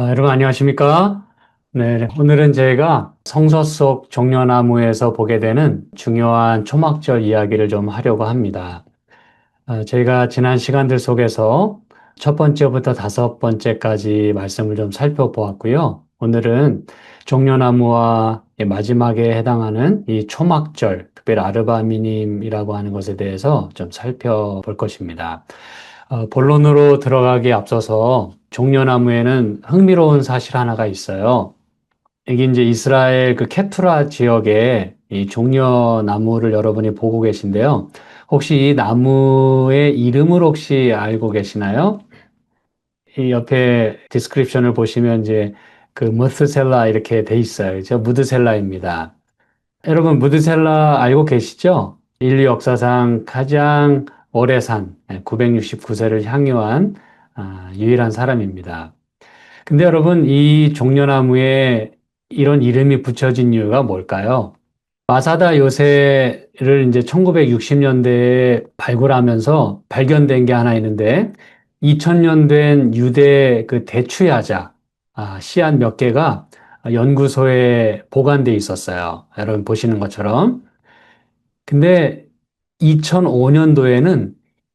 여러분 안녕하십니까? 네, 오늘은 제가 성서 속 종려나무에서 보게 되는 중요한 초막절 이야기를 좀 하려고 합니다. 저희가 지난 시간들 속에서 첫 번째부터 다섯 번째까지 말씀을 좀 살펴보았고요. 오늘은 종려나무와 마지막에 해당하는 이 초막절, 특별히 아르바미님이라고 하는 것에 대해서 좀 살펴볼 것입니다. 본론으로 들어가기에 앞서서 종려나무에는 흥미로운 사실 하나가 있어요. 이게 이제 이스라엘 그 케투라 지역에 이 종려나무를 여러분이 보고 계신데요. 혹시 이 나무의 이름을 혹시 알고 계시나요? 이 옆에 디스크립션을 보시면 이제 그 무드셀라 이렇게 돼 있어요. 그죠? 무드셀라입니다. 여러분 무드셀라 알고 계시죠? 인류 역사상 가장 오래 산 969세를 향유한 유일한 사람입니다. 근데 여러분 이 종려나무에 이런 이름이 붙여진 이유가 뭘까요? 마사다 요새를 이제 1960년대에 발굴하면서 발견된 게 하나 있는데 2000년 된 유대 그 대추야자 씨앗 몇 개가 연구소에 보관돼 있었어요. 여러분 보시는 것처럼. 근데 2005년도에는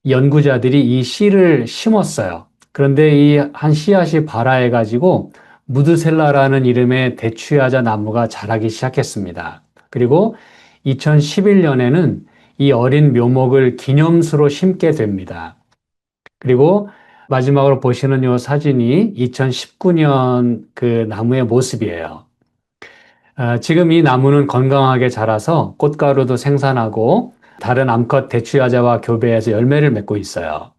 연구자들이 이 씨를 심었어요. 그런데 이 한 씨앗이 발화해가지고 무드셀라라는 이름의 대추야자 나무가 자라기 시작했습니다. 그리고 2011년에는 이 어린 묘목을 기념수로 심게 됩니다. 그리고 마지막으로 보시는 이 사진이 2019년 그 나무의 모습이에요. 지금 이 나무는 건강하게 자라서 꽃가루도 생산하고 다른 암컷 대추야자와 교배해서 열매를 맺고 있어요.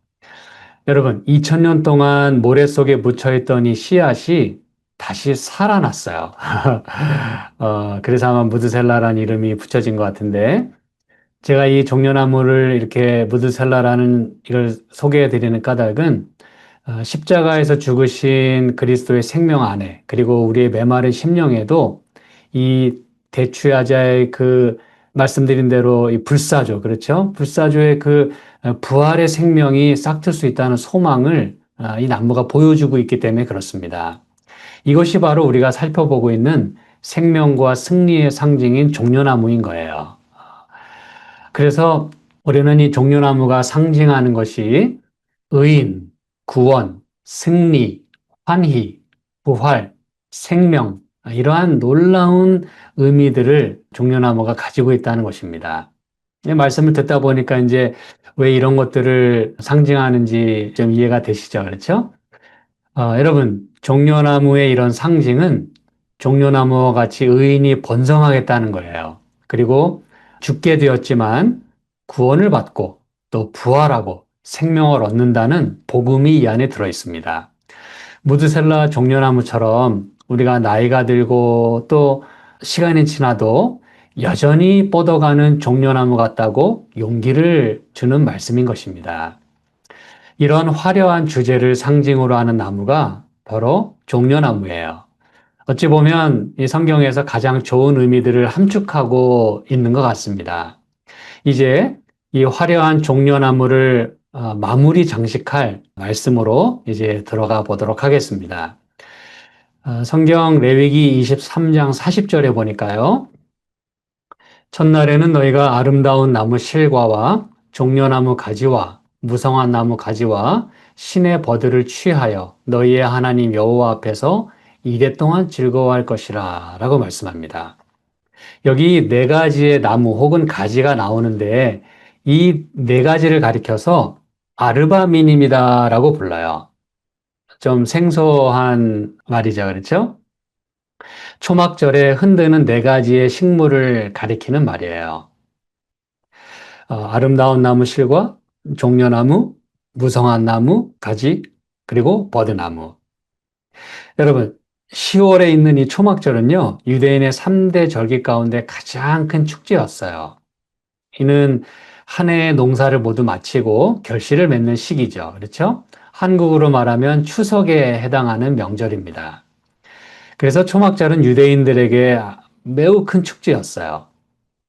여러분, 2000년 동안 모래 속에 묻혀있던 이 씨앗이 다시 살아났어요. 그래서 아마 무드셀라라는 이름이 붙여진 것 같은데, 제가 이 종려나무를 이렇게 무드셀라라는 이걸 소개해 드리는 까닭은 십자가에서 죽으신 그리스도의 생명 안에 그리고 우리의 메마른 심령에도 이 대추야자의 그 말씀드린 대로 이 불사조 그렇죠? 불사조의 그 부활의 생명이 싹틀 수 있다는 소망을 이 나무가 보여주고 있기 때문에 그렇습니다. 이것이 바로 우리가 살펴보고 있는 생명과 승리의 상징인 종려나무인 거예요. 그래서 우리는 이 종려나무가 상징하는 것이 의인, 구원, 승리, 환희, 부활, 생명, 이러한 놀라운 의미들을 종려나무가 가지고 있다는 것입니다. 이 말씀을 듣다 보니까 이제 왜 이런 것들을 상징하는지 좀 이해가 되시죠? 그렇죠? 여러분, 종려나무의 이런 상징은 종려나무와 같이 의인이 번성하겠다는 거예요. 그리고 죽게 되었지만 구원을 받고 또 부활하고 생명을 얻는다는 복음이 이 안에 들어 있습니다. 무드셀라 종려나무처럼 우리가 나이가 들고 또 시간이 지나도 여전히 뻗어가는 종려나무 같다고 용기를 주는 말씀인 것입니다. 이런 화려한 주제를 상징으로 하는 나무가 바로 종려나무예요. 어찌 보면 이 성경에서 가장 좋은 의미들을 함축하고 있는 것 같습니다. 이제 이 화려한 종려나무를 마무리 장식할 말씀으로 이제 들어가 보도록 하겠습니다. 성경 레위기 23장 40절에 보니까요. 첫날에는 너희가 아름다운 나무 실과와 종려나무 가지와 무성한 나무 가지와 신의 버들을 취하여 너희의 하나님 여호와 앞에서 이래 동안 즐거워할 것이라 라고 말씀합니다. 여기 네 가지의 나무 혹은 가지가 나오는데 이 네 가지를 가리켜서 아르바미님이다라고 불러요. 좀 생소한 말이죠. 그렇죠? 초막절에 흔드는 네 가지의 식물을 가리키는 말이에요. 아름다운 나무 실과 종려나무, 무성한 나무, 가지, 그리고 버드나무. 여러분, 10월에 있는 이 초막절은요, 유대인의 3대 절기 가운데 가장 큰 축제였어요. 이는 한 해의 농사를 모두 마치고 결실을 맺는 시기죠. 그렇죠? 한국으로 말하면 추석에 해당하는 명절입니다. 그래서 초막절은 유대인들에게 매우 큰 축제였어요.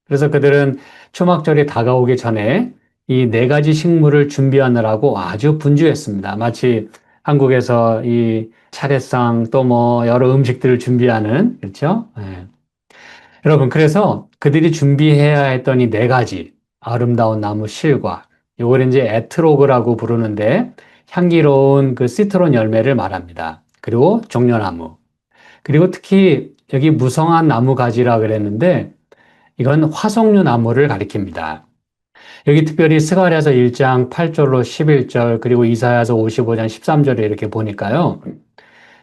그래서 그들은 초막절이 다가오기 전에 이 네 가지 식물을 준비하느라고 아주 분주했습니다. 마치 한국에서 이 차례상 또 뭐 여러 음식들을 준비하는, 그렇죠? 예. 여러분, 그래서 그들이 준비해야 했던 이 네 가지 아름다운 나무 실과 요걸 이제 에트로그라고 부르는데 향기로운 그 시트론 열매를 말합니다. 그리고 종려나무. 그리고 특히 여기 무성한 나무 가지라 그랬는데 이건 화석류 나무를 가리킵니다. 여기 특별히 스가랴서 1장 8절로 11절 그리고 이사야서 55장 13절에 이렇게 보니까요.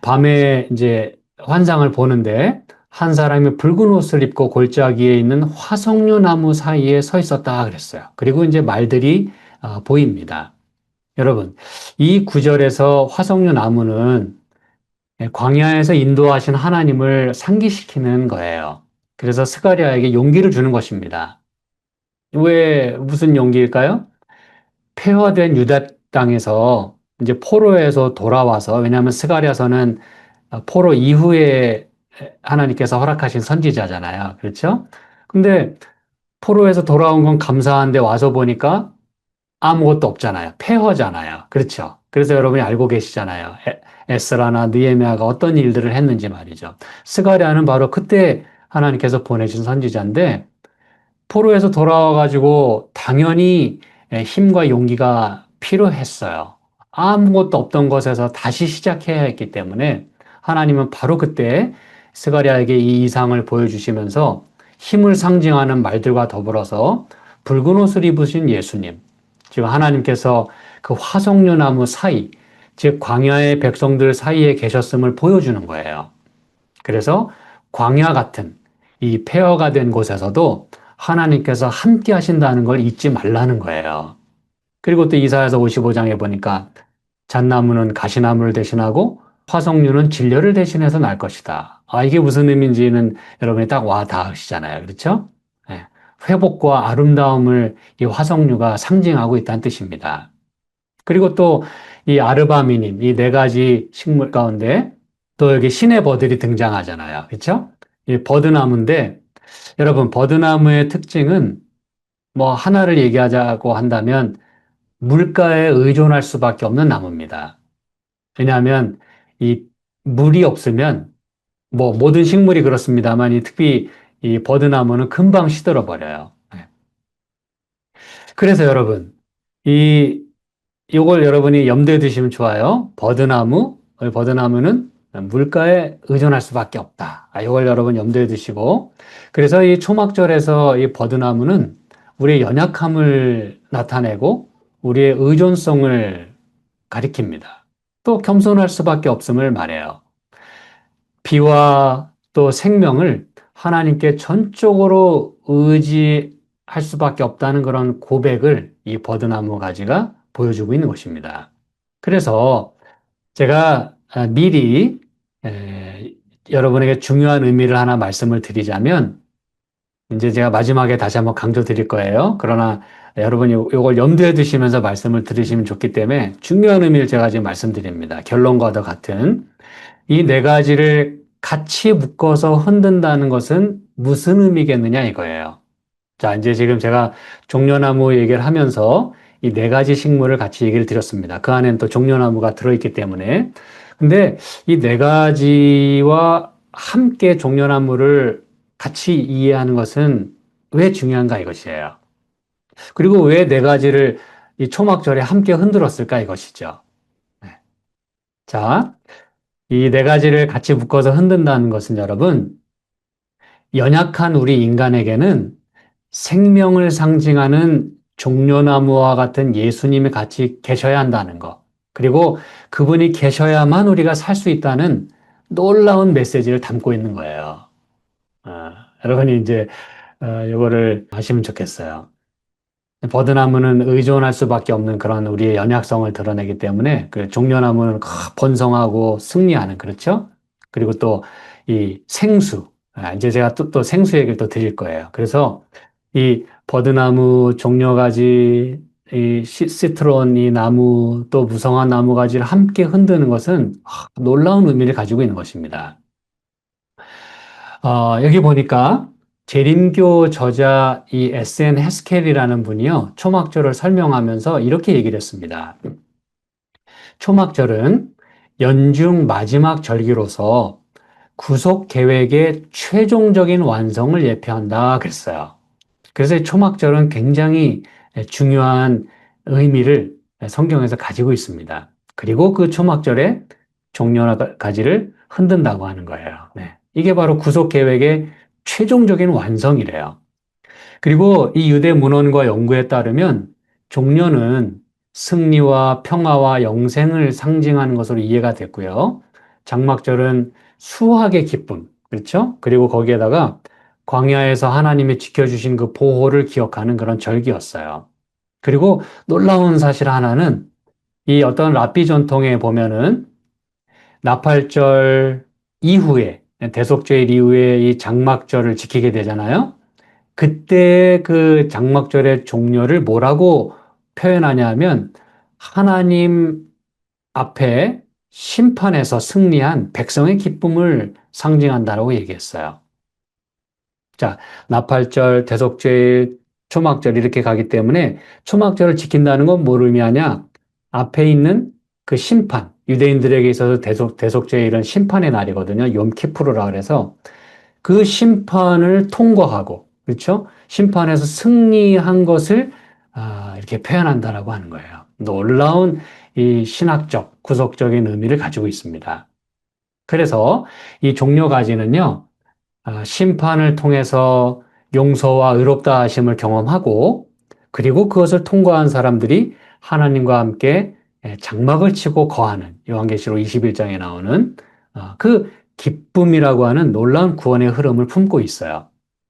밤에 이제 환상을 보는데 한 사람이 붉은 옷을 입고 골짜기에 있는 화석류 나무 사이에 서 있었다 그랬어요. 그리고 이제 말들이 보입니다. 여러분, 이 구절에서 화석류 나무는 광야에서 인도하신 하나님을 상기시키는 거예요. 그래서 스가랴에게 용기를 주는 것입니다. 왜 무슨 용기일까요? 폐허된 유다 땅에서 이제 포로에서 돌아와서 왜냐하면 스가랴서는 포로 이후에 하나님께서 허락하신 선지자잖아요. 그렇죠? 근데 포로에서 돌아온 건 감사한데 와서 보니까 아무것도 없잖아요. 폐허잖아요. 그렇죠? 그래서 여러분이 알고 계시잖아요. 에스라나 느헤미야가 어떤 일들을 했는지 말이죠. 스가랴는 바로 그때 하나님께서 보내신 선지자인데 포로에서 돌아와가지고 당연히 힘과 용기가 필요했어요. 아무것도 없던 것에서 다시 시작해야 했기 때문에 하나님은 바로 그때 스가랴에게 이 이상을 보여주시면서 힘을 상징하는 말들과 더불어서 붉은 옷을 입으신 예수님, 즉 하나님께서 그 화석류 나무 사이, 즉 광야의 백성들 사이에 계셨음을 보여주는 거예요. 그래서 광야 같은 이 폐허가 된 곳에서도 하나님께서 함께 하신다는 걸 잊지 말라는 거예요. 그리고 또 이사야서 55장에 보니까 잣나무는 가시나무를 대신하고 화석류는 진려를 대신해서 날 것이다. 이게 무슨 의미인지는 여러분이 딱 와 닿으시잖아요. 그렇죠? 네. 회복과 아름다움을 이 화석류가 상징하고 있다는 뜻입니다. 그리고 또 이 아르바미님, 이 네 가지 식물 가운데 또 여기 신의 버들이 등장하잖아요. 그렇죠? 이 버드나무인데 여러분 버드나무의 특징은 뭐 하나를 얘기하자고 한다면 물가에 의존할 수밖에 없는 나무입니다. 왜냐하면 이 물이 없으면 뭐 모든 식물이 그렇습니다만 특히 이 버드나무는 금방 시들어 버려요. 네. 그래서 여러분 이 이걸 여러분이 염두에 두시면 좋아요. 버드나무는 물가에 의존할 수밖에 없다. 이걸 여러분 염두에 두시고 그래서 이 초막절에서 이 버드나무는 우리의 연약함을 나타내고 우리의 의존성을 가리킵니다. 또 겸손할 수밖에 없음을 말해요. 비와 또 생명을 하나님께 전적으로 의지할 수밖에 없다는 그런 고백을 이 버드나무 가지가 보여주고 있는 것입니다. 그래서 제가 미리 여러분에게 중요한 의미를 하나 말씀을 드리자면 이제 제가 마지막에 다시 한번 강조 드릴 거예요. 그러나 여러분이 이걸 염두에 두시면서 말씀을 들으시면 좋기 때문에 중요한 의미를 제가 지금 말씀드립니다. 결론과도 같은 이 네 가지를 같이 묶어서 흔든다는 것은 무슨 의미겠느냐 이거예요. 자, 이제 지금 제가 종려나무 얘기를 하면서 이 네 가지 식물을 같이 얘기를 드렸습니다. 그 안에는 또 종려나무가 들어있기 때문에. 근데 이 네 가지와 함께 종려나무를 같이 이해하는 것은 왜 중요한가 이것이에요. 그리고 왜 네 가지를 이 초막절에 함께 흔들었을까 이것이죠. 네. 자, 이 네 가지를 같이 묶어서 흔든다는 것은 여러분, 연약한 우리 인간에게는 생명을 상징하는 종려나무와 같은 예수님이 같이 계셔야 한다는 것. 그리고 그분이 계셔야만 우리가 살 수 있다는 놀라운 메시지를 담고 있는 거예요. 여러분이 이제 이거를 아시면 좋겠어요. 버드나무는 의존할 수밖에 없는 그런 우리의 연약성을 드러내기 때문에 그 종려나무는 번성하고 승리하는 그렇죠? 그리고 또 이 생수 이제 제가 또 생수 얘기를 또 드릴 거예요. 그래서 이 버드나무 종려가지 이 시트론 이 나무 또 무성한 나무 가지를 함께 흔드는 것은 놀라운 의미를 가지고 있는 것입니다. 여기 보니까 재림교 저자 이 S.N. 헤스켈이라는 분이요. 초막절을 설명하면서 이렇게 얘기를 했습니다. 초막절은 연중 마지막 절기로서 구속 계획의 최종적인 완성을 예표한다 그랬어요. 그래서 이 초막절은 굉장히 중요한 의미를 성경에서 가지고 있습니다. 그리고 그 초막절에 종려나 가지를 흔든다고 하는 거예요. 네. 이게 바로 구속 계획의 최종적인 완성이래요. 그리고 이 유대 문헌과 연구에 따르면 종려는 승리와 평화와 영생을 상징하는 것으로 이해가 됐고요. 장막절은 수확의 기쁨, 그렇죠? 그리고 거기에다가 광야에서 하나님이 지켜주신 그 보호를 기억하는 그런 절기였어요. 그리고 놀라운 사실 하나는 이 어떤 랍비 전통에 보면은 나팔절 이후에 대속죄일 이후에 이 장막절을 지키게 되잖아요. 그때 그 장막절의 종료를 뭐라고 표현하냐면 하나님 앞에 심판에서 승리한 백성의 기쁨을 상징한다라고 얘기했어요. 자, 나팔절, 대속죄일, 초막절 이렇게 가기 때문에 초막절을 지킨다는 건 뭘 의미하냐? 앞에 있는 그 심판, 유대인들에게 있어서 대속죄일은 심판의 날이거든요. 욤키푸르라 그래서 그 심판을 통과하고, 그렇죠? 심판에서 승리한 것을 이렇게 표현한다라고 하는 거예요. 놀라운 이 신학적, 구속적인 의미를 가지고 있습니다. 그래서 이 종려가지는요, 심판을 통해서 용서와 의롭다 하심을 경험하고, 그리고 그것을 통과한 사람들이 하나님과 함께 장막을 치고 거하는 요한계시록 21장에 나오는 그 기쁨이라고 하는 놀라운 구원의 흐름을 품고 있어요.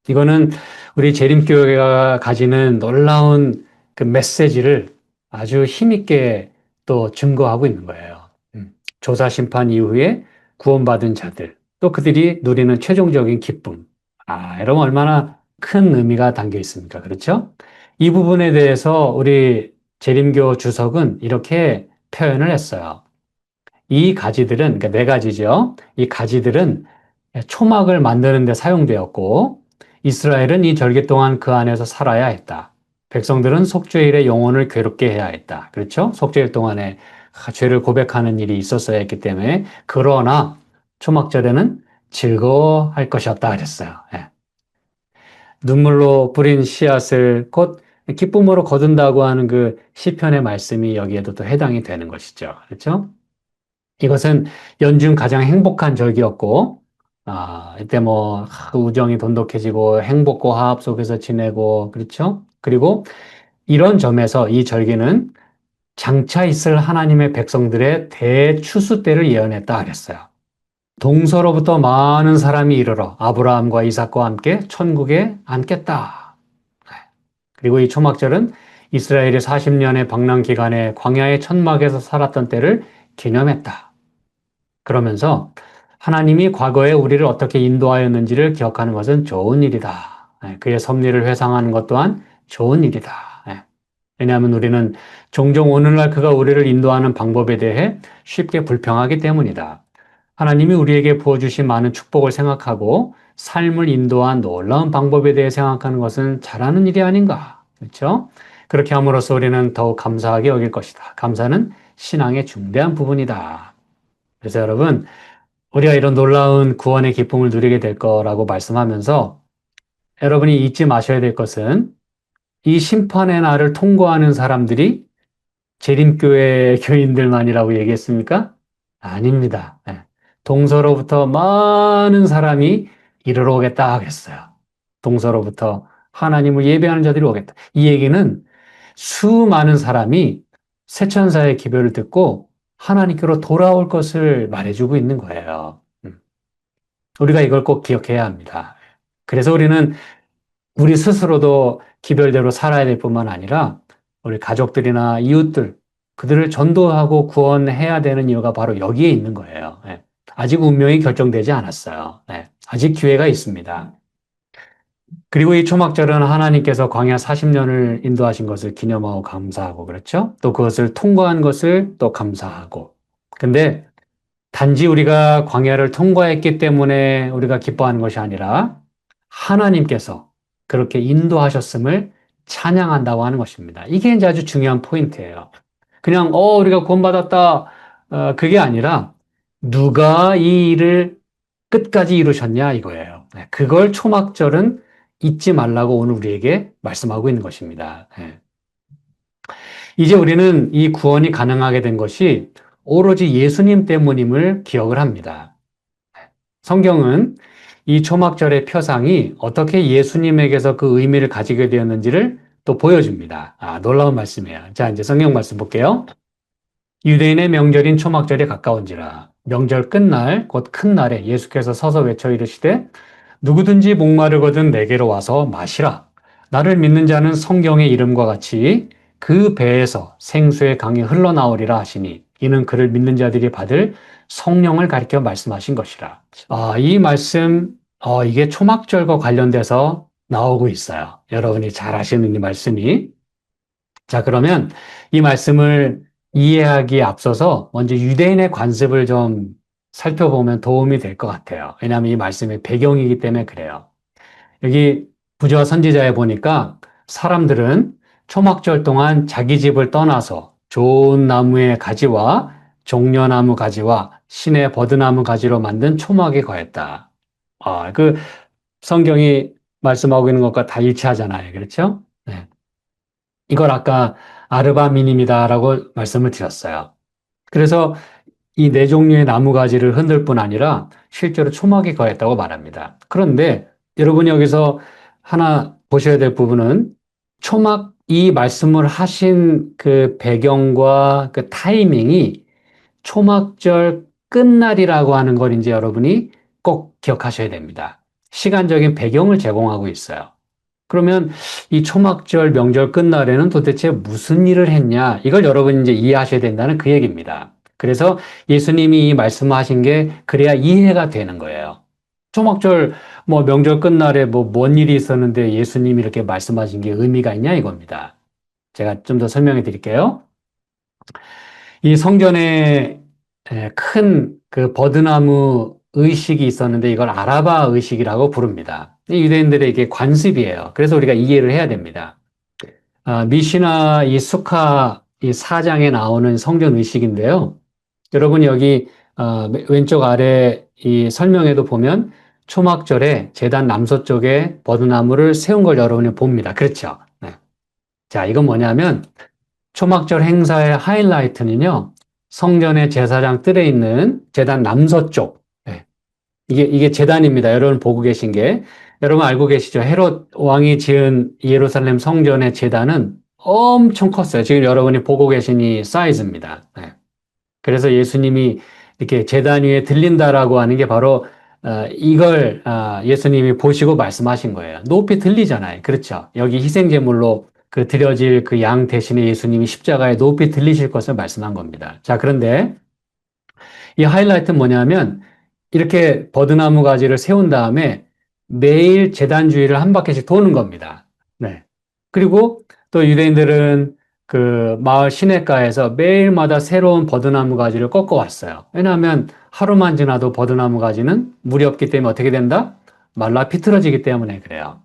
이거는 우리 재림교회가 가지는 놀라운 그 메시지를 아주 힘있게 또 증거하고 있는 거예요. 조사 심판 이후에 구원받은 자들, 또 그들이 누리는 최종적인 기쁨. 여러분 얼마나 큰 의미가 담겨 있습니까? 그렇죠? 이 부분에 대해서 우리 재림교 주석은 이렇게 표현을 했어요. 이 가지들은, 그러니까 네 가지죠. 이 가지들은 초막을 만드는 데 사용되었고, 이스라엘은 이 절기 동안 그 안에서 살아야 했다. 백성들은 속죄일에 영혼을 괴롭게 해야 했다. 그렇죠? 속죄일 동안에 죄를 고백하는 일이 있었어야 했기 때문에, 그러나 초막절에는 즐거워할 것이었다 그랬어요. 예. 눈물로 뿌린 씨앗을 곧 기쁨으로 거둔다고 하는 그 시편의 말씀이 여기에도 또 해당이 되는 것이죠. 그렇죠? 이것은 연중 가장 행복한 절기였고, 이때 뭐, 우정이 돈독해지고, 행복과 화합 속에서 지내고, 그렇죠? 그리고 이런 점에서 이 절기는 장차 있을 하나님의 백성들의 대추수 때를 예언했다 그랬어요. 동서로부터 많은 사람이 이르러 아브라함과 이삭과 함께 천국에 앉겠다. 그리고 이 초막절은 이스라엘이 40년의 방랑 기간에 광야의 천막에서 살았던 때를 기념했다. 그러면서 하나님이 과거에 우리를 어떻게 인도하였는지를 기억하는 것은 좋은 일이다. 그의 섭리를 회상하는 것 또한 좋은 일이다. 왜냐하면 우리는 종종 오늘날 그가 우리를 인도하는 방법에 대해 쉽게 불평하기 때문이다. 하나님이 우리에게 부어주신 많은 축복을 생각하고 삶을 인도한 놀라운 방법에 대해 생각하는 것은 잘하는 일이 아닌가. 그렇죠? 그렇게 함으로써 우리는 더욱 감사하게 여길 것이다. 감사는 신앙의 중대한 부분이다. 그래서 여러분, 우리가 이런 놀라운 구원의 기쁨을 누리게 될 거라고 말씀하면서 여러분이 잊지 마셔야 될 것은 이 심판의 날을 통과하는 사람들이 재림교회 교인들만이라고 얘기했습니까? 아닙니다. 동서로부터 많은 사람이 이르러 오겠다 하겠어요. 동서로부터 하나님을 예배하는 자들이 오겠다. 이 얘기는 수많은 사람이 새천사의 기별을 듣고 하나님께로 돌아올 것을 말해주고 있는 거예요. 우리가 이걸 꼭 기억해야 합니다. 그래서 우리는 우리 스스로도 기별대로 살아야 될 뿐만 아니라 우리 가족들이나 이웃들, 그들을 전도하고 구원해야 되는 이유가 바로 여기에 있는 거예요. 아직 운명이 결정되지 않았어요. 아직 기회가 있습니다. 그리고 이 초막절은 하나님께서 광야 40년을 인도하신 것을 기념하고 감사하고 그렇죠? 또 그것을 통과한 것을 또 감사하고. 근데 단지 우리가 광야를 통과했기 때문에 우리가 기뻐하는 것이 아니라 하나님께서 그렇게 인도하셨음을 찬양한다고 하는 것입니다. 이게 이제 아주 중요한 포인트예요. 그냥 우리가 구원받았다 그게 아니라 누가 이 일을 끝까지 이루셨냐 이거예요. 네, 그걸 초막절은 잊지 말라고 오늘 우리에게 말씀하고 있는 것입니다. 네. 이제 우리는 이 구원이 가능하게 된 것이 오로지 예수님 때문임을 기억을 합니다. 성경은 이 초막절의 표상이 어떻게 예수님에게서 그 의미를 가지게 되었는지를 또 보여줍니다. 놀라운 말씀이에요. 자, 이제 성경 말씀 볼게요. 유대인의 명절인 초막절이 가까운지라 명절 끝날 곧 큰 날에 예수께서 서서 외쳐 이르시되 누구든지 목마르거든 내게로 와서 마시라. 나를 믿는 자는 성경의 이름과 같이 그 배에서 생수의 강이 흘러나오리라 하시니 이는 그를 믿는 자들이 받을 성령을 가리켜 말씀하신 것이라. 이 말씀, 이게 초막절과 관련돼서 나오고 있어요. 여러분이 잘 아시는 이 말씀이. 자, 그러면 이 말씀을 이해하기에 앞서서 먼저 유대인의 관습을 좀 살펴보면 도움이 될 것 같아요. 왜냐하면 이 말씀의 배경이기 때문에 그래요. 여기 부조와 선지자에 보니까 사람들은 초막절 동안 자기 집을 떠나서 좋은 나무의 가지와 종려나무 가지와 신의 버드나무 가지로 만든 초막에 거했다. 그 성경이 말씀하고 있는 것과 다 일치하잖아요. 그렇죠? 네. 이걸 아까 아르바민임이다라고 말씀을 드렸어요. 그래서 이 네 종류의 나무 가지를 흔들 뿐 아니라 실제로 초막에 거했다고 말합니다. 그런데 여러분이 여기서 하나 보셔야 될 부분은 초막 이 말씀을 하신 그 배경과 그 타이밍이 초막절 끝날이라고 하는 걸 이제 여러분이 꼭 기억하셔야 됩니다. 시간적인 배경을 제공하고 있어요. 그러면 이 초막절 명절 끝날에는 도대체 무슨 일을 했냐? 이걸 여러분이 이제 이해하셔야 된다는 그 얘기입니다. 그래서 예수님이 이 말씀하신 게 그래야 이해가 되는 거예요. 초막절 명절 끝날에 뭔 일이 있었는데 예수님이 이렇게 말씀하신 게 의미가 있냐 이겁니다. 제가 좀 더 설명해 드릴게요. 이 성전에 큰 그 버드나무 의식이 있었는데 이걸 아라바 의식이라고 부릅니다. 유대인들의 이게 관습이에요. 그래서 우리가 이해를 해야 됩니다. 미시나 이 수카 이 4장에 나오는 성전 의식인데요. 여러분 여기 왼쪽 아래 이 설명에도 보면 초막절에 제단 남서쪽에 버드나무를 세운 걸 여러분이 봅니다. 그렇죠? 네. 자, 이건 뭐냐면 초막절 행사의 하이라이트는요. 성전의 제사장 뜰에 있는 제단 남서쪽. 네. 이게 제단입니다. 여러분 보고 계신 게. 여러분 알고 계시죠? 헤롯 왕이 지은 예루살렘 성전의 제단은 엄청 컸어요. 지금 여러분이 보고 계신 이 사이즈입니다. 네. 그래서 예수님이 이렇게 제단 위에 들린다라고 하는 게 바로 이걸 예수님이 보시고 말씀하신 거예요. 높이 들리잖아요. 그렇죠? 여기 희생제물로 그 드려질 그 양 대신에 예수님이 십자가에 높이 들리실 것을 말씀한 겁니다. 자, 그런데 이 하이라이트는 뭐냐면 이렇게 버드나무 가지를 세운 다음에 매일 제단 주위를 한 바퀴씩 도는 겁니다. 네. 그리고 또 유대인들은 그 마을 시내가에서 매일마다 새로운 버드나무 가지를 꺾어 왔어요. 왜냐하면 하루만 지나도 버드나무 가지는 물이 없기 때문에 어떻게 된다? 말라 비틀어지기 때문에 그래요.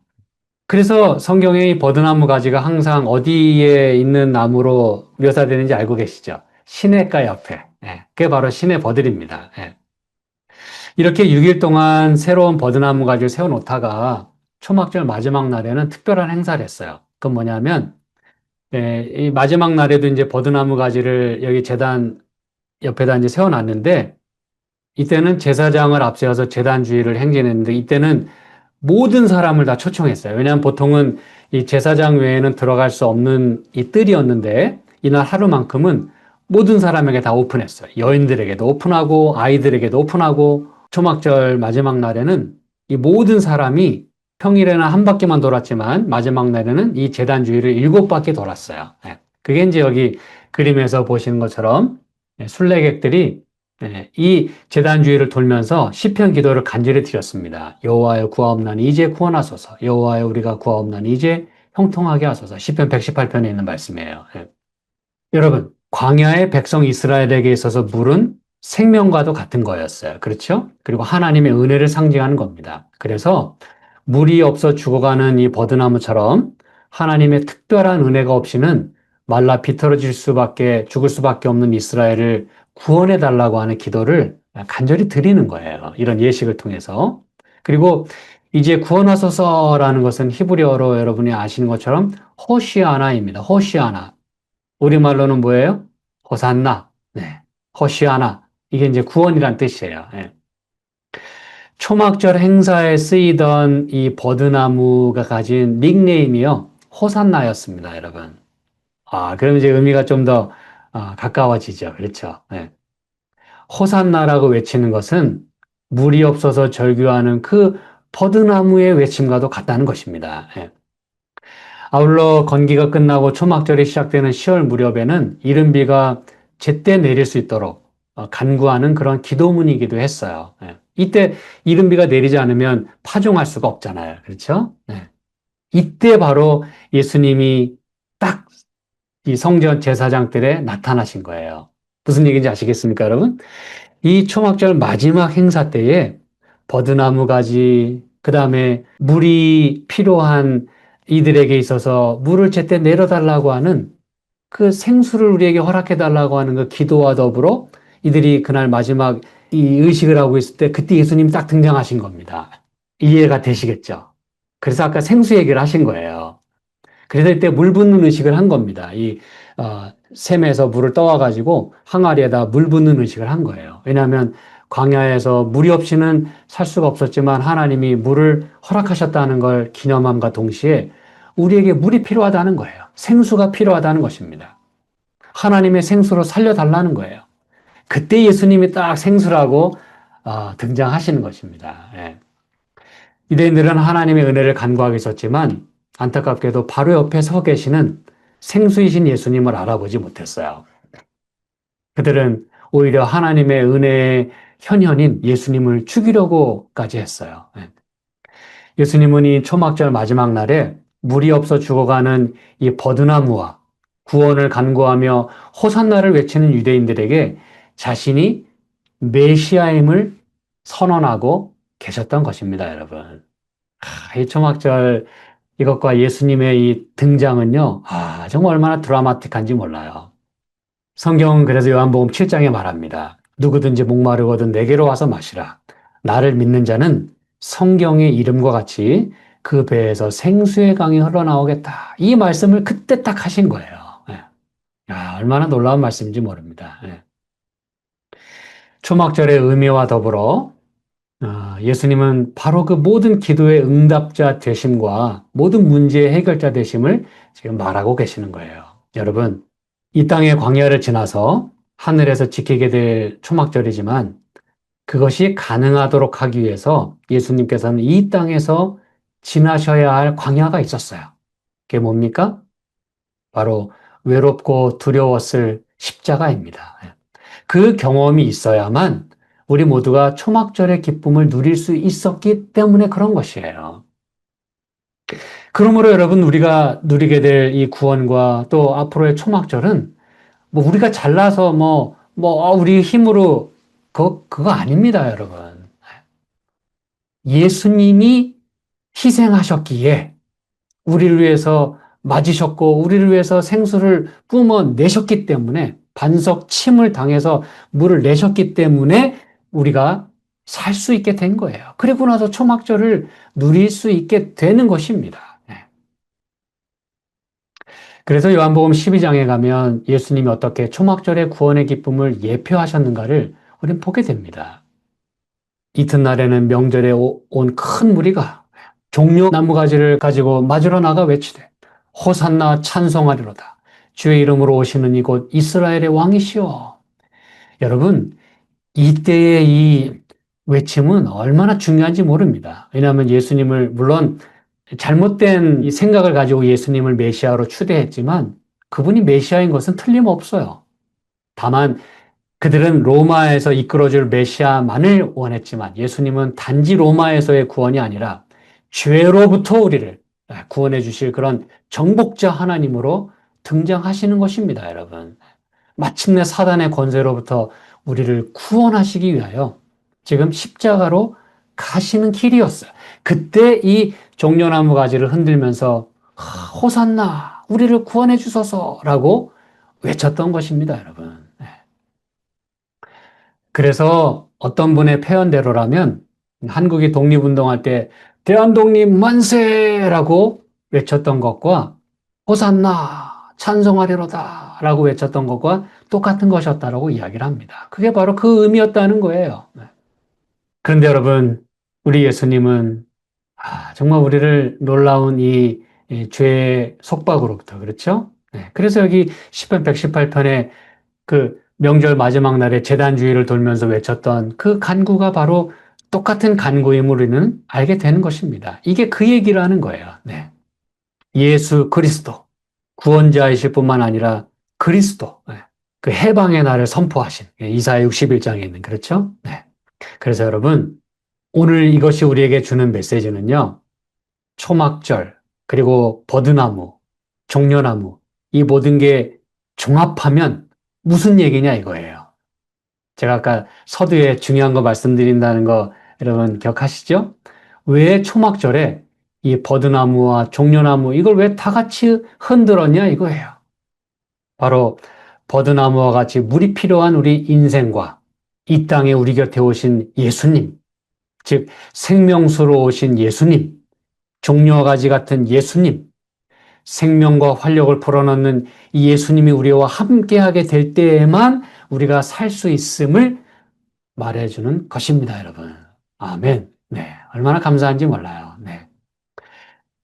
그래서 성경에 이 버드나무 가지가 항상 어디에 있는 나무로 묘사되는지 알고 계시죠? 시냇가 옆에. 예, 그게 바로 시내 버들입니다. 예. 이렇게 6일 동안 새로운 버드나무 가지를 세워놓다가 초막절 마지막 날에는 특별한 행사를 했어요. 그건 뭐냐면, 이 마지막 날에도 이제 버드나무 가지를 여기 제단 옆에다 이제 세워놨는데, 이때는 제사장을 앞세워서 제단 주의를 행진했는데, 이때는 모든 사람을 다 초청했어요. 왜냐하면 보통은 이 제사장 외에는 들어갈 수 없는 이 뜰이었는데 이날 하루만큼은 모든 사람에게 다 오픈했어요. 여인들에게도 오픈하고 아이들에게도 오픈하고 초막절 마지막 날에는 이 모든 사람이 평일에는 한 바퀴만 돌았지만 마지막 날에는 이 제단 주위를 7바퀴 돌았어요. 그게 이제 여기 그림에서 보시는 것처럼 순례객들이 이 제단 주위를 돌면서 시편 기도를 간절히 드렸습니다. 여호와여 구하옵나니 이제 구원하소서. 여호와여 우리가 구하옵나니 이제 형통하게 하소서. 시편 118편에 있는 말씀이에요. 여러분, 광야의 백성 이스라엘에게 있어서 물은 생명과도 같은 거였어요. 그렇죠? 그리고 하나님의 은혜를 상징하는 겁니다. 그래서 물이 없어 죽어가는 이 버드나무처럼 하나님의 특별한 은혜가 없이는 말라 비틀어질 수밖에 죽을 수밖에 없는 이스라엘을 구원해 달라고 하는 기도를 간절히 드리는 거예요. 이런 예식을 통해서. 그리고 이제 구원하소서라는 것은 히브리어로 여러분이 아시는 것처럼 호시아나입니다. 호시아나. 우리말로는 뭐예요? 호산나. 네. 호시아나. 이게 이제 구원이란 뜻이에요. 예. 초막절 행사에 쓰이던 이 버드나무가 가진 닉네임이요. 호산나였습니다, 여러분. 그럼 이제 의미가 좀 더 가까워지죠. 그렇죠. 예. 호산나라고 외치는 것은 물이 없어서 절규하는 그 버드나무의 외침과도 같다는 것입니다. 예. 아울러 건기가 끝나고 초막절이 시작되는 10월 무렵에는 이른비가 제때 내릴 수 있도록 간구하는 그런 기도문이기도 했어요. 예. 이때 이른비가 내리지 않으면 파종할 수가 없잖아요. 그렇죠? 예. 이때 바로 예수님이 딱 이 성전 제사장들에 나타나신 거예요. 무슨 얘기인지 아시겠습니까, 여러분? 이 초막절 마지막 행사 때에 버드나무 가지, 그 다음에 물이 필요한 이들에게 있어서 물을 제때 내려달라고 하는 그 생수를 우리에게 허락해달라고 하는 그 기도와 더불어 이들이 그날 마지막 이 의식을 하고 있을 때 그때 예수님이 딱 등장하신 겁니다. 이해가 되시겠죠? 그래서 아까 생수 얘기를 하신 거예요. 그래서 이때 물 붓는 의식을 한 겁니다. 샘에서 물을 떠와가지고 항아리에다 물 붓는 의식을 한 거예요. 왜냐하면 광야에서 물이 없이는 살 수가 없었지만 하나님이 물을 허락하셨다는 걸 기념함과 동시에 우리에게 물이 필요하다는 거예요. 생수가 필요하다는 것입니다. 하나님의 생수로 살려달라는 거예요. 그때 예수님이 딱 생수라고 등장하시는 것입니다. 예. 유대인들은 하나님의 은혜를 간구하고 있었지만 안타깝게도 바로 옆에 서 계시는 생수이신 예수님을 알아보지 못했어요. 그들은 오히려 하나님의 은혜의 현현인 예수님을 죽이려고까지 했어요. 예수님은 이 초막절 마지막 날에 물이 없어 죽어가는 이 버드나무와 구원을 간구하며 호산나를 외치는 유대인들에게 자신이 메시아임을 선언하고 계셨던 것입니다, 여러분. 이 초막절 이것과 예수님의 이 등장은요, 정말 얼마나 드라마틱한지 몰라요. 성경은 그래서 요한복음 7장에 말합니다. 누구든지 목마르거든 내게로 와서 마시라. 나를 믿는 자는 성경의 이름과 같이 그 배에서 생수의 강이 흘러나오겠다. 이 말씀을 그때 딱 하신 거예요. 예. 얼마나 놀라운 말씀인지 모릅니다. 예. 초막절의 의미와 더불어 예수님은 바로 그 모든 기도의 응답자 되심과 모든 문제의 해결자 되심을 지금 말하고 계시는 거예요. 여러분, 이 땅의 광야를 지나서 하늘에서 지키게 될 초막절이지만 그것이 가능하도록 하기 위해서 예수님께서는 이 땅에서 지나셔야 할 광야가 있었어요. 그게 뭡니까? 바로 외롭고 두려웠을 십자가입니다. 그 경험이 있어야만 우리 모두가 초막절의 기쁨을 누릴 수 있었기 때문에 그런 것이에요. 그러므로 여러분, 우리가 누리게 될 이 구원과 또 앞으로의 초막절은 뭐 우리가 잘나서 우리 힘으로 그거 아닙니다, 여러분. 예수님이 희생하셨기에 우리를 위해서 맞으셨고 우리를 위해서 생수를 뿜어내셨기 때문에 반석 침을 당해서 물을 내셨기 때문에 우리가 살 수 있게 된 거예요. 그리고 나서 초막절을 누릴 수 있게 되는 것입니다. 그래서 요한복음 12장에 가면 예수님이 어떻게 초막절의 구원의 기쁨을 예표하셨는가를 우리는 보게 됩니다. 이튿날에는 명절에 온 큰 무리가 종려 나무가지를 가지고 맞으러 나가 외치되 호산나 찬송하리로다. 주의 이름으로 오시는 이곳 이스라엘의 왕이시여. 여러분, 이때의 이 외침은 얼마나 중요한지 모릅니다. 왜냐하면 예수님을 물론 잘못된 이 생각을 가지고 예수님을 메시아로 추대했지만 그분이 메시아인 것은 틀림없어요. 다만 그들은 로마에서 이끌어줄 메시아만을 원했지만 예수님은 단지 로마에서의 구원이 아니라 죄로부터 우리를 구원해 주실 그런 정복자 하나님으로 등장하시는 것입니다, 여러분. 마침내 사단의 권세로부터 우리를 구원하시기 위하여 지금 십자가로 가시는 길이었어요. 그때 이 종려나무 가지를 흔들면서 호산나 우리를 구원해 주소서라고 외쳤던 것입니다, 여러분. 그래서 어떤 분의 표현대로라면 한국이 독립운동할 때 대한독립 만세라고 외쳤던 것과 호산나 찬송하리로다 라고 외쳤던 것과 똑같은 것이었다라고 이야기를 합니다. 그게 바로 그 의미였다는 거예요. 네. 그런데 여러분, 우리 예수님은 정말 우리를 놀라운 이 죄의 속박으로부터 그렇죠? 네. 그래서 여기 시편 118편에 그 명절 마지막 날에 제단주의를 돌면서 외쳤던 그 간구가 바로 똑같은 간구임을 우리는 알게 되는 것입니다. 이게 그 얘기를 하는 거예요. 네. 예수 그리스도 구원자이실 뿐만 아니라 그리스도 네. 그 해방의 날을 선포하신 이사야 61장에 있는 그렇죠? 네. 그래서 여러분 오늘 이것이 우리에게 주는 메시지는요. 초막절 그리고 버드나무, 종려나무 이 모든 게 종합하면 무슨 얘기냐 이거예요. 제가 아까 서두에 중요한 거 말씀드린다는 거 여러분 기억하시죠? 왜 초막절에 이 버드나무와 종려나무 이걸 왜 다 같이 흔들었냐 이거예요. 바로 버드나무와 같이 물이 필요한 우리 인생과 이 땅에 우리 곁에 오신 예수님, 즉 생명수로 오신 예수님, 종려와 가지 같은 예수님, 생명과 활력을 불어넣는 이 예수님이 우리와 함께하게 될 때에만 우리가 살 수 있음을 말해주는 것입니다, 여러분. 아멘. 네. 얼마나 감사한지 몰라요. 네.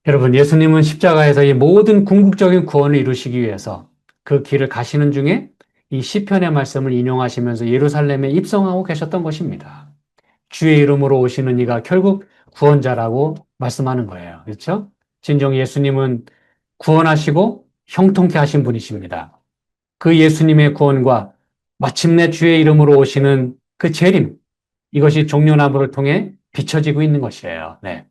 여러분, 예수님은 십자가에서 이 모든 궁극적인 구원을 이루시기 위해서 그 길을 가시는 중에 이 시편의 말씀을 인용하시면서 예루살렘에 입성하고 계셨던 것입니다. 주의 이름으로 오시는 이가 결국 구원자라고 말씀하는 거예요. 그렇죠? 진정 예수님은 구원하시고 형통케 하신 분이십니다. 그 예수님의 구원과 마침내 주의 이름으로 오시는 그 재림, 이것이 종려나무를 통해 비춰지고 있는 것이에요. 네.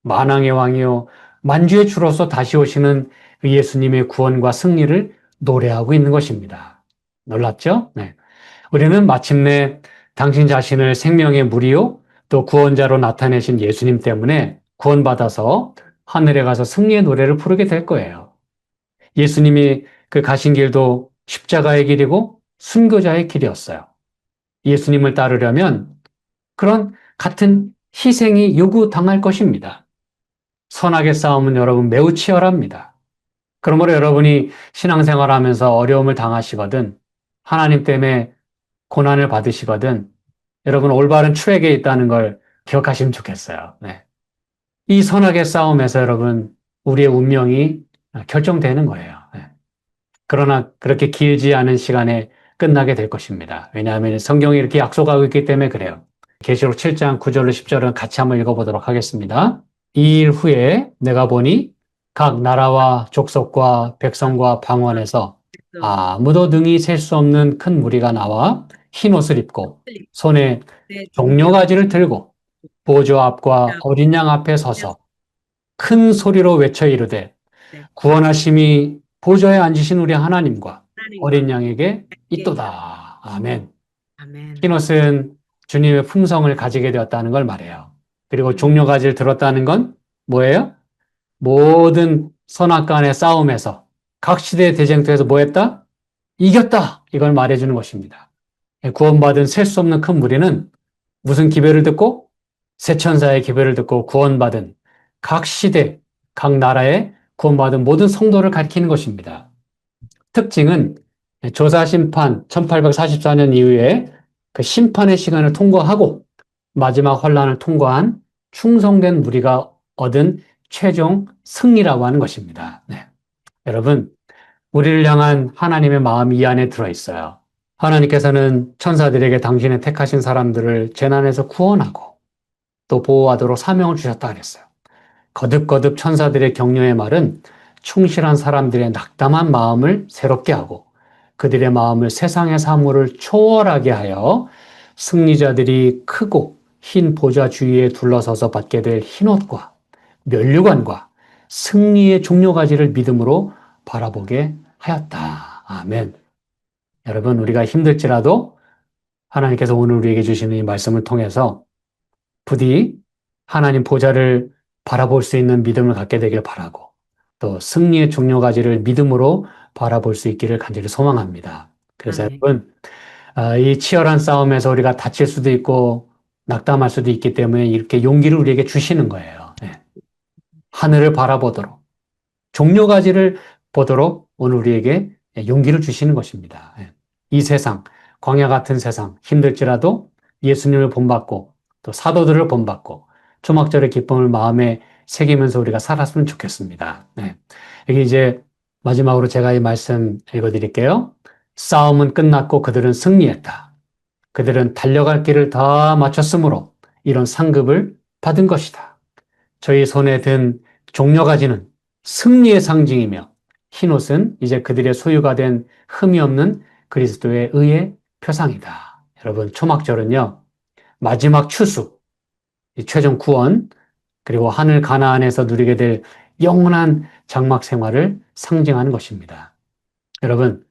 만왕의 왕이요 만주의 주로서 다시 오시는 그 예수님의 구원과 승리를 노래하고 있는 것입니다. 놀랍죠? 네. 우리는 마침내 당신 자신을 생명의 물이요 또 구원자로 나타내신 예수님 때문에 구원받아서 하늘에 가서 승리의 노래를 부르게 될 거예요. 예수님이 그 가신 길도 십자가의 길이고 순교자의 길이었어요. 예수님을 따르려면 그런 같은 희생이 요구당할 것입니다. 선악의 싸움은 여러분 매우 치열합니다. 그러므로 여러분이 신앙생활 하면서 어려움을 당하시거든, 하나님 때문에 고난을 받으시거든, 여러분 올바른 트랙에 있다는 걸 기억하시면 좋겠어요. 네. 이 선악의 싸움에서 여러분, 우리의 운명이 결정되는 거예요. 네. 그러나 그렇게 길지 않은 시간에 끝나게 될 것입니다. 왜냐하면 성경이 이렇게 약속하고 있기 때문에 그래요. 계시록 7장 9절로 10절은 같이 한번 읽어보도록 하겠습니다. 이 일 후에 내가 보니 각 나라와 족속과 백성과 방언에서 아무도 능히 셀 수 없는 큰 무리가 나와 흰 옷을 입고 손에 종려가지를 들고 보좌 앞과 어린 양 앞에 서서 큰 소리로 외쳐 이르되 구원하심이 보좌에 앉으신 우리 하나님과 어린 양에게 있도다. 아멘. 흰 옷은 주님의 품성을 가지게 되었다는 걸 말해요. 그리고 종려가지를 들었다는 건 뭐예요? 모든 선악간의 싸움에서 각 시대의 대쟁터에서 뭐 했다? 이겼다. 이걸 말해주는 것입니다. 구원받은 셀 수 없는 큰 무리는 무슨 기별을 듣고? 새 천사의 기별을 듣고 구원받은 각 시대, 각 나라의 구원받은 모든 성도를 가리키는 것입니다. 특징은 조사 심판 1844년 이후에 그 심판의 시간을 통과하고 마지막 환란을 통과한 충성된 무리가 얻은 최종 승리라고 하는 것입니다. 네. 여러분, 우리를 향한 하나님의 마음이 이 안에 들어있어요. 하나님께서는 천사들에게 당신의 택하신 사람들을 재난에서 구원하고 또 보호하도록 사명을 주셨다 그랬어요. 거듭거듭 천사들의 격려의 말은 충실한 사람들의 낙담한 마음을 새롭게 하고 그들의 마음을 세상의 사물을 초월하게 하여 승리자들이 크고 흰 보좌 주위에 둘러서서 받게 될 흰옷과 면류관과 승리의 종려가지를 믿음으로 바라보게 하였다. 아멘. 여러분, 우리가 힘들지라도 하나님께서 오늘 우리에게 주시는 이 말씀을 통해서 부디 하나님 보좌를 바라볼 수 있는 믿음을 갖게 되길 바라고 또 승리의 종려가지를 믿음으로 바라볼 수 있기를 간절히 소망합니다. 그래서 아멘. 여러분, 이 치열한 싸움에서 우리가 다칠 수도 있고 낙담할 수도 있기 때문에 이렇게 용기를 우리에게 주시는 거예요. 예. 하늘을 바라보도록, 종려가지를 보도록 오늘 우리에게 용기를 주시는 것입니다. 예. 이 세상, 광야 같은 세상 힘들지라도 예수님을 본받고 또 사도들을 본받고 초막절의 기쁨을 마음에 새기면서 우리가 살았으면 좋겠습니다. 네. 여기 이제 마지막으로 제가 이 말씀 읽어드릴게요. 싸움은 끝났고 그들은 승리했다. 그들은 달려갈 길을 다 마쳤으므로 이런 상급을 받은 것이다. 저희 손에 든 종려가지는 승리의 상징이며 흰옷은 이제 그들의 소유가 된 흠이 없는 그리스도의 의의 표상이다. 여러분, 초막절은요, 마지막 추수, 최종 구원, 그리고 하늘 가나안에서 누리게 될 영원한 장막 생활을 상징하는 것입니다. 여러분,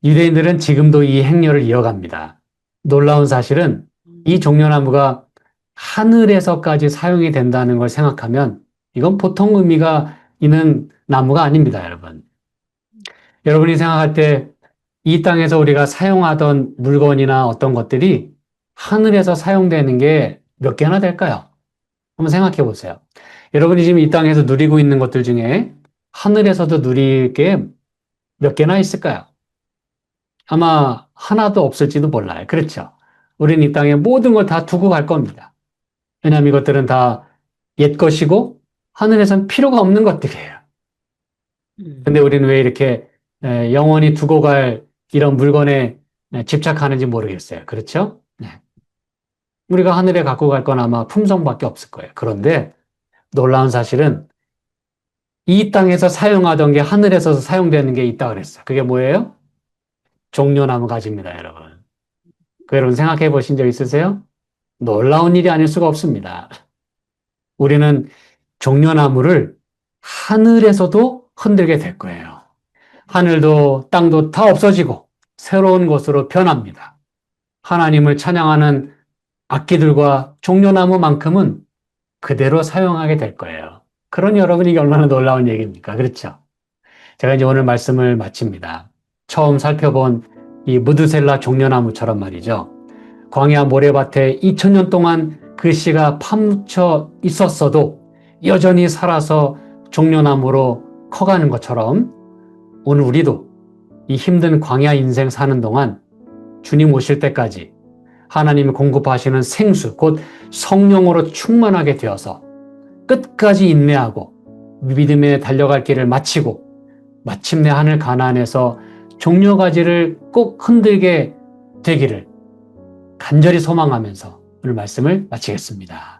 유대인들은 지금도 이 행렬을 이어갑니다. 놀라운 사실은 이 종려나무가 하늘에서까지 사용이 된다는 걸 생각하면 이건 보통 의미가 있는 나무가 아닙니다, 여러분. 여러분이 생각할 때 이 땅에서 우리가 사용하던 물건이나 어떤 것들이 하늘에서 사용되는 게 몇 개나 될까요? 한번 생각해 보세요. 여러분이 지금 이 땅에서 누리고 있는 것들 중에 하늘에서도 누릴 게 몇 개나 있을까요? 아마 하나도 없을지도 몰라요. 그렇죠? 우리는 이 땅에 모든 걸 다 두고 갈 겁니다. 왜냐하면 이것들은 다 옛 것이고 하늘에선 필요가 없는 것들이에요. 근데 우리는 왜 이렇게 영원히 두고 갈 이런 물건에 집착하는지 모르겠어요. 그렇죠? 네. 우리가 하늘에 갖고 갈 건 아마 품성밖에 없을 거예요. 그런데 놀라운 사실은 이 땅에서 사용하던 게 하늘에서 사용되는 게 있다 그랬어요. 그게 뭐예요? 종려나무 가지입니다, 여러분. 그 여러분 생각해 보신 적 있으세요? 놀라운 일이 아닐 수가 없습니다. 우리는 종려나무를 하늘에서도 흔들게 될 거예요. 하늘도 땅도 다 없어지고 새로운 곳으로 변합니다. 하나님을 찬양하는 악기들과 종려나무만큼은 그대로 사용하게 될 거예요. 그러니 여러분 이게 얼마나 놀라운 얘기입니까? 그렇죠? 제가 이제 오늘 말씀을 마칩니다. 처음 살펴본 이 무드셀라 종려나무처럼 말이죠. 광야 모래밭에 2000년 동안 그 씨가 파묻혀 있었어도 여전히 살아서 종려나무로 커가는 것처럼 오늘 우리도 이 힘든 광야 인생 사는 동안 주님 오실 때까지 하나님이 공급하시는 생수, 곧 성령으로 충만하게 되어서 끝까지 인내하고 믿음에 달려갈 길을 마치고 마침내 하늘 가나안에서 종려가지를 꼭 흔들게 되기를 간절히 소망하면서 오늘 말씀을 마치겠습니다.